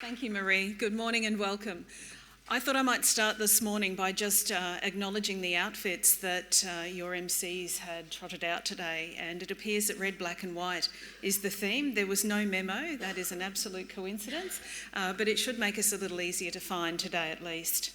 Thank you, Marie. Good morning and welcome. I thought I might start this morning by just acknowledging the outfits that your MCs had trotted out today, and it appears that red, black and white is the theme. There was no memo, that is an absolute coincidence, but it should make us a little easier to find today at least.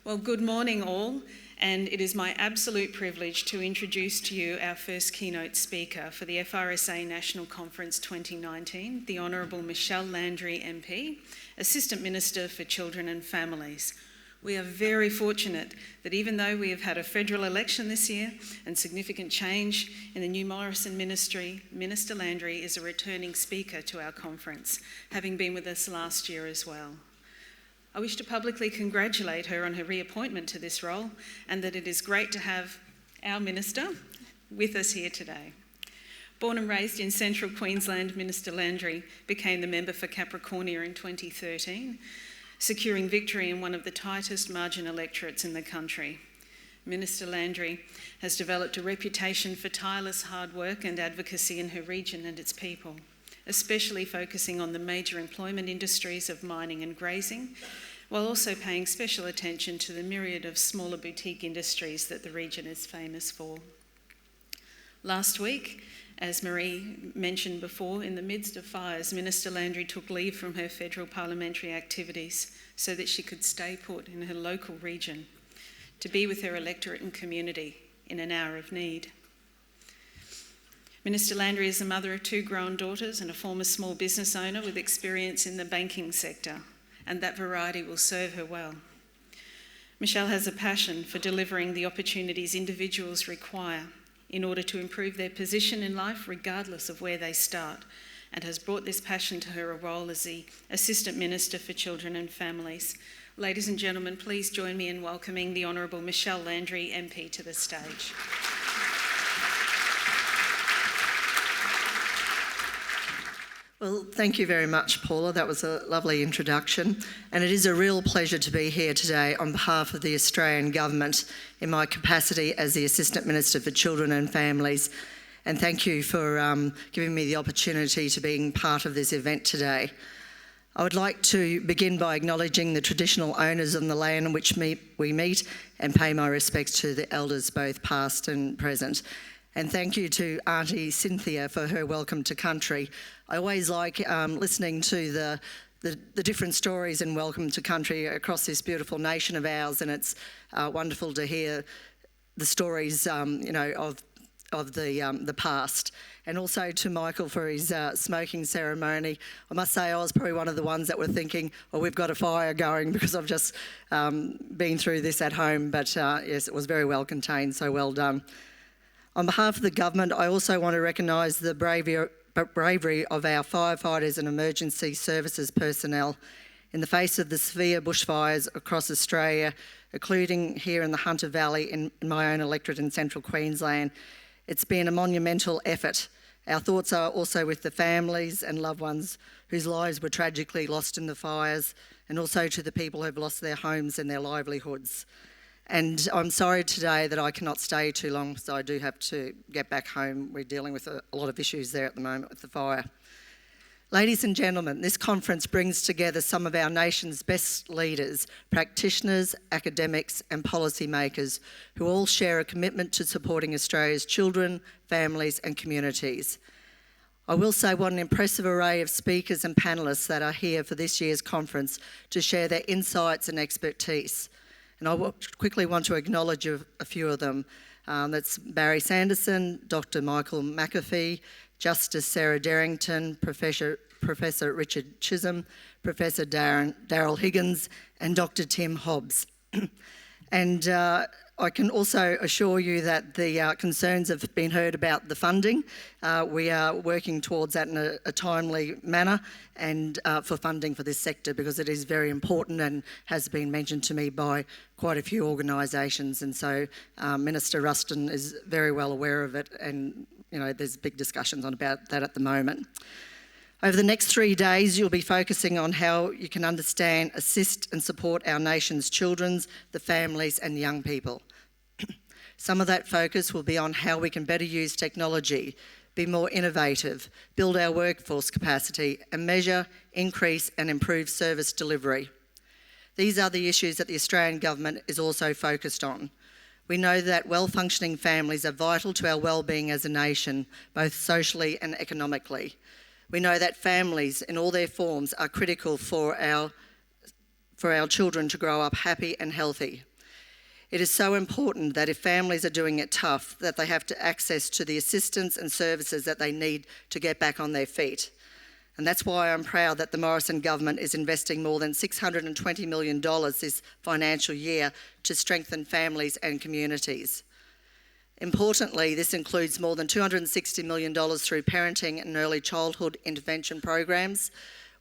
Well, good morning all, and it is my absolute privilege to introduce to you our first keynote speaker for the FRSA National Conference 2019, the Honourable Michelle Landry MP, Assistant Minister for Children and Families. We are very fortunate that even though we have had a federal election this year and significant change in the new Morrison ministry, Minister Landry is a returning speaker to our conference, having been with us last year as well. I wish to publicly congratulate her on her reappointment to this role, and that it is great to have our Minister with us here today. Born and raised in central Queensland, Minister Landry became the member for Capricornia in 2013, securing victory in one of the tightest margin electorates in the country. Minister Landry has developed a reputation for tireless hard work and advocacy in her region and its people, especially focusing on the major employment industries of mining and grazing, while also paying special attention to the myriad of smaller boutique industries that the region is famous for. Last week, as Marie mentioned before, in the midst of fires, Minister Landry took leave from her federal parliamentary activities so that she could stay put in her local region to be with her electorate and community in an hour of need. Minister Landry is the mother of 2 grown daughters and a former small business owner with experience in the banking sector, and that variety will serve her well. Michelle has a passion for delivering the opportunities individuals require in order to improve their position in life regardless of where they start, and has brought this passion to her role as the Assistant Minister for Children and Families. Ladies and gentlemen, please join me in welcoming the Honourable Michelle Landry MP to the stage. Well, thank you very much, Paula. That was a lovely introduction. And it is a real pleasure to be here today on behalf of the Australian Government in my capacity as the Assistant Minister for Children and Families. And thank you for giving me the opportunity to being part of this event today. I would like to begin by acknowledging the traditional owners on the land on which we meet and pay my respects to the elders, both past and present. And thank you to Auntie Cynthia for her welcome to country. I always like listening to the different stories in welcome to country across this beautiful nation of ours, and it's wonderful to hear the stories, of the past. And also to Michael for his smoking ceremony. I must say I was probably one of the ones that were thinking, well, we've got a fire going, because I've just been through this at home. But yes, it was very well contained, so well done. On behalf of the government, I also want to recognise the bravery of our firefighters and emergency services personnel in the face of the severe bushfires across Australia, including here in the Hunter Valley in my own electorate in central Queensland. It's been a monumental effort. Our thoughts are also with the families and loved ones whose lives were tragically lost in the fires, and also to the people who have lost their homes and their livelihoods. And I'm sorry today that I cannot stay too long, because I do have to get back home. We're dealing with a lot of issues there at the moment with the fire. Ladies and gentlemen, this conference brings together some of our nation's best leaders, practitioners, academics and policymakers who all share a commitment to supporting Australia's children, families and communities. I will say what an impressive array of speakers and panellists that are here for this year's conference to share their insights and expertise. And I quickly want to acknowledge a few of them. That's Barry Sanderson, Dr. Michael McAfee, Justice Sarah Derrington, Professor Richard Chisholm, Professor Daryl Higgins, and Dr. Tim Hobbs. And I can also assure you that the concerns have been heard about the funding. We are working towards that in a timely manner, and for funding for this sector, because it is very important and has been mentioned to me by quite a few organisations. And so Minister Ruston is very well aware of it, and there's big discussions about that at the moment. Over the next 3 days, you'll be focusing on how you can understand, assist and support our nation's children, the families and young people. Some of that focus will be on how we can better use technology, be more innovative, build our workforce capacity, and measure, increase and improve service delivery. These are the issues that the Australian Government is also focused on. We know that well-functioning families are vital to our well-being as a nation, both socially and economically. We know that families in all their forms are critical for our children to grow up happy and healthy. It is so important that if families are doing it tough, that they have access to the assistance and services that they need to get back on their feet. And that's why I'm proud that the Morrison government is investing more than $620 million this financial year to strengthen families and communities. Importantly, this includes more than $260 million through parenting and early childhood intervention programs.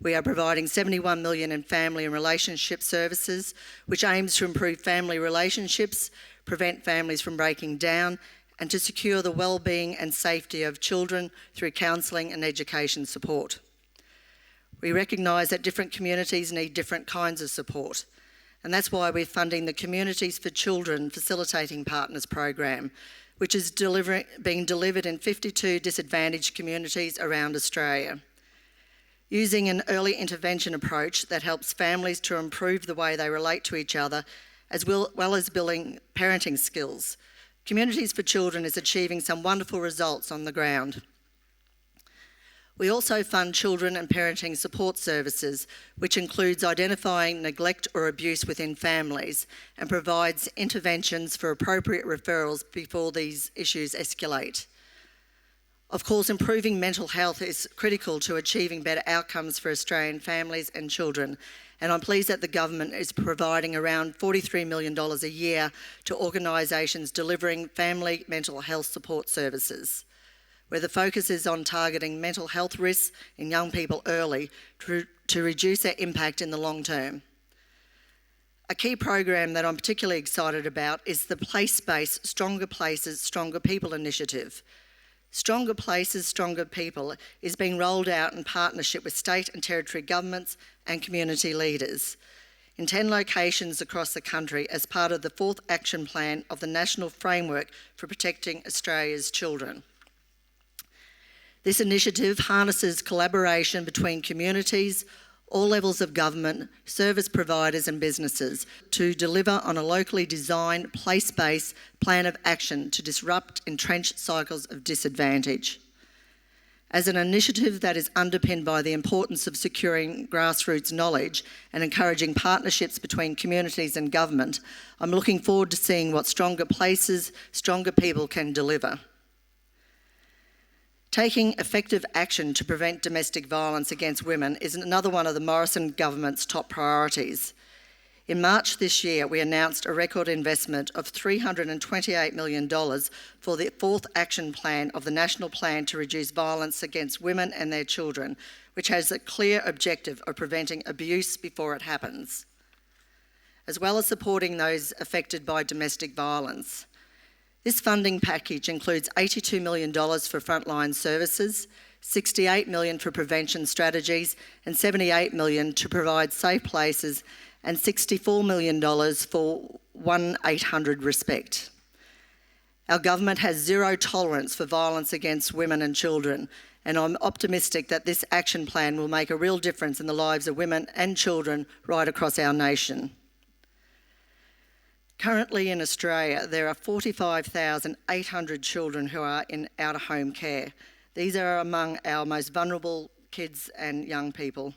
We are providing $71 million in family and relationship services, which aims to improve family relationships, prevent families from breaking down, and to secure the well-being and safety of children through counselling and education support. We recognise that different communities need different kinds of support, and that's why we're funding the Communities for Children Facilitating Partners program, which is being delivered in 52 disadvantaged communities around Australia. Using an early intervention approach that helps families to improve the way they relate to each other, as well as building parenting skills, Communities for Children is achieving some wonderful results on the ground. We also fund children and parenting support services, which includes identifying neglect or abuse within families and provides interventions for appropriate referrals before these issues escalate. Of course, improving mental health is critical to achieving better outcomes for Australian families and children, and I'm pleased that the government is providing around $43 million a year to organisations delivering family mental health support services, where the focus is on targeting mental health risks in young people early to reduce their impact in the long term. A key program that I'm particularly excited about is the place-based Stronger Places, Stronger People initiative. Stronger Places, Stronger People is being rolled out in partnership with state and territory governments and community leaders in 10 locations across the country as part of the 4th Action Plan of the National Framework for Protecting Australia's Children. This initiative harnesses collaboration between communities, all levels of government, service providers and businesses to deliver on a locally designed, place-based plan of action to disrupt entrenched cycles of disadvantage. As an initiative that is underpinned by the importance of securing grassroots knowledge and encouraging partnerships between communities and government, I'm looking forward to seeing what Stronger Places, Stronger People can deliver. Taking effective action to prevent domestic violence against women is another one of the Morrison government's top priorities. In March this year, we announced a record investment of $328 million for the 4th Action Plan of the National Plan to Reduce Violence Against Women and Their Children, which has a clear objective of preventing abuse before it happens, as well as supporting those affected by domestic violence. This funding package includes $82 million for frontline services, $68 million for prevention strategies, and $78 million to provide safe places, and $64 million for 1-800-RESPECT. Our government has zero tolerance for violence against women and children, and I'm optimistic that this action plan will make a real difference in the lives of women and children right across our nation. Currently in Australia, there are 45,800 children who are in out-of-home care. These are among our most vulnerable kids and young people.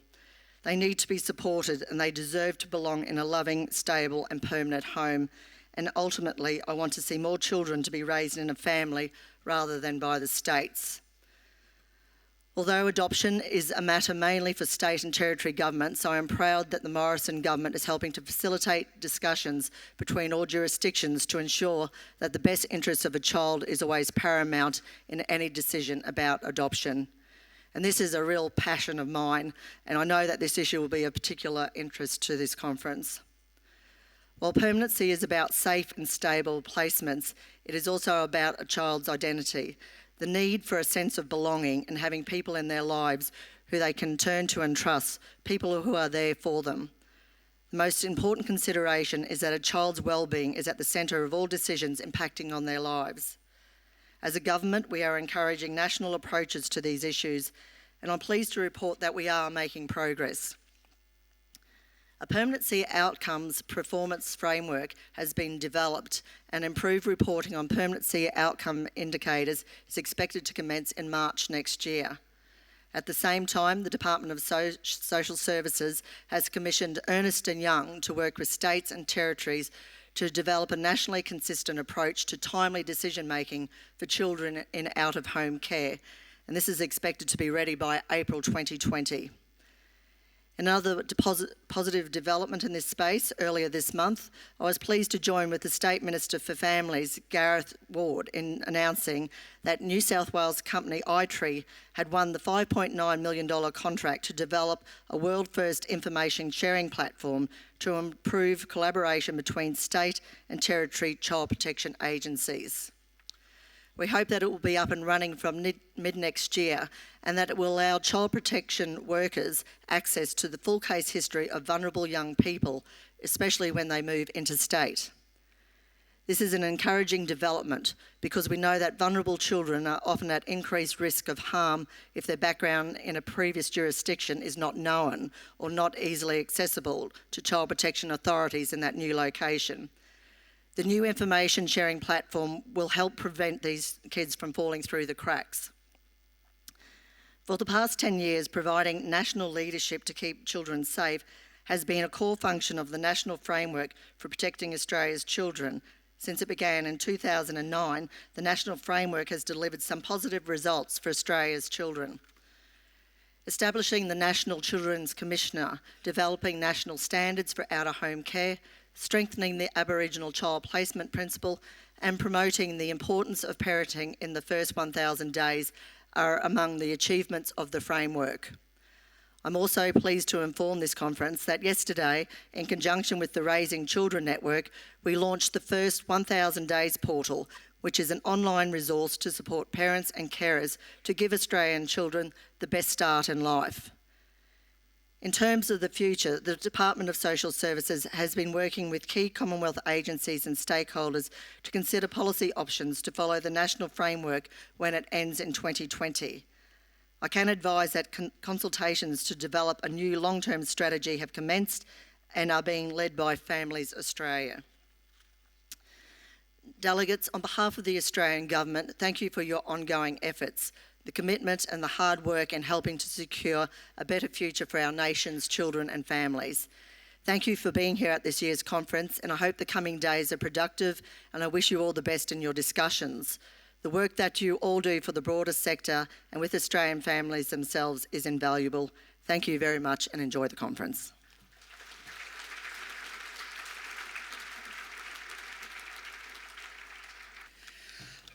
They need to be supported and they deserve to belong in a loving, stable and permanent home. And ultimately, I want to see more children to be raised in a family rather than by the states. Although adoption is a matter mainly for state and territory governments, I am proud that the Morrison government is helping to facilitate discussions between all jurisdictions to ensure that the best interests of a child is always paramount in any decision about adoption. And this is a real passion of mine, and I know that this issue will be of particular interest to this conference. While permanency is about safe and stable placements, it is also about a child's identity. The need for a sense of belonging and having people in their lives who they can turn to and trust, people who are there for them. The most important consideration is that a child's well-being is at the centre of all decisions impacting on their lives. As a government, we are encouraging national approaches to these issues, and I'm pleased to report that we are making progress. A permanency outcomes performance framework has been developed, and improved reporting on permanency outcome indicators is expected to commence in March next year. At the same time, the Department of Social Services has commissioned Ernst & Young to work with states and territories to develop a nationally consistent approach to timely decision-making for children in out-of-home care, and this is expected to be ready by April 2020. Another positive development in this space, earlier this month, I was pleased to join with the State Minister for Families, Gareth Ward, in announcing that New South Wales company iTree had won the $5.9 million contract to develop a world-first information sharing platform to improve collaboration between state and territory child protection agencies. We hope that it will be up and running from mid next year, and that it will allow child protection workers access to the full case history of vulnerable young people, especially when they move interstate. This is an encouraging development because we know that vulnerable children are often at increased risk of harm if their background in a previous jurisdiction is not known or not easily accessible to child protection authorities in that new location. The new information sharing platform will help prevent these kids from falling through the cracks. For the past 10 years, providing national leadership to keep children safe has been a core function of the National Framework for Protecting Australia's Children. Since it began in 2009, the National Framework has delivered some positive results for Australia's children. Establishing the National Children's Commissioner, developing national standards for out-of-home care, strengthening the Aboriginal child placement principle, and promoting the importance of parenting in the first 1,000 days are among the achievements of the framework. I'm also pleased to inform this conference that yesterday, in conjunction with the Raising Children Network, we launched the first 1,000 Days portal, which is an online resource to support parents and carers to give Australian children the best start in life. In terms of the future, the Department of Social Services has been working with key Commonwealth agencies and stakeholders to consider policy options to follow the national framework when it ends in 2020. I can advise that consultations to develop a new long-term strategy have commenced and are being led by Families Australia. Delegates, on behalf of the Australian Government, thank you for your ongoing efforts, the commitment and the hard work in helping to secure a better future for our nation's children and families. Thank you for being here at this year's conference, and I hope the coming days are productive, and I wish you all the best in your discussions. The work that you all do for the broader sector and with Australian families themselves is invaluable. Thank you very much and enjoy the conference.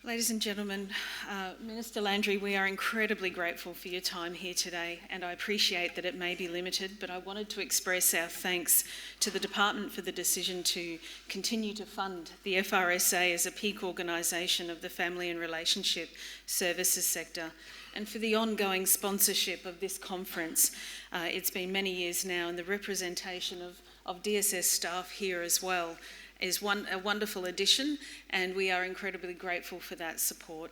Ladies and gentlemen, Minister Landry, we are incredibly grateful for your time here today, and I appreciate that it may be limited, but I wanted to express our thanks to the Department for the decision to continue to fund the FRSA as a peak organisation of the family and relationship services sector, and for the ongoing sponsorship of this conference. It's been many years now, and the representation of DSS staff here as well is a wonderful addition, and we are incredibly grateful for that support.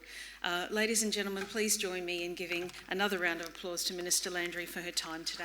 Ladies and gentlemen, please join me in giving another round of applause to Minister Landry for her time today.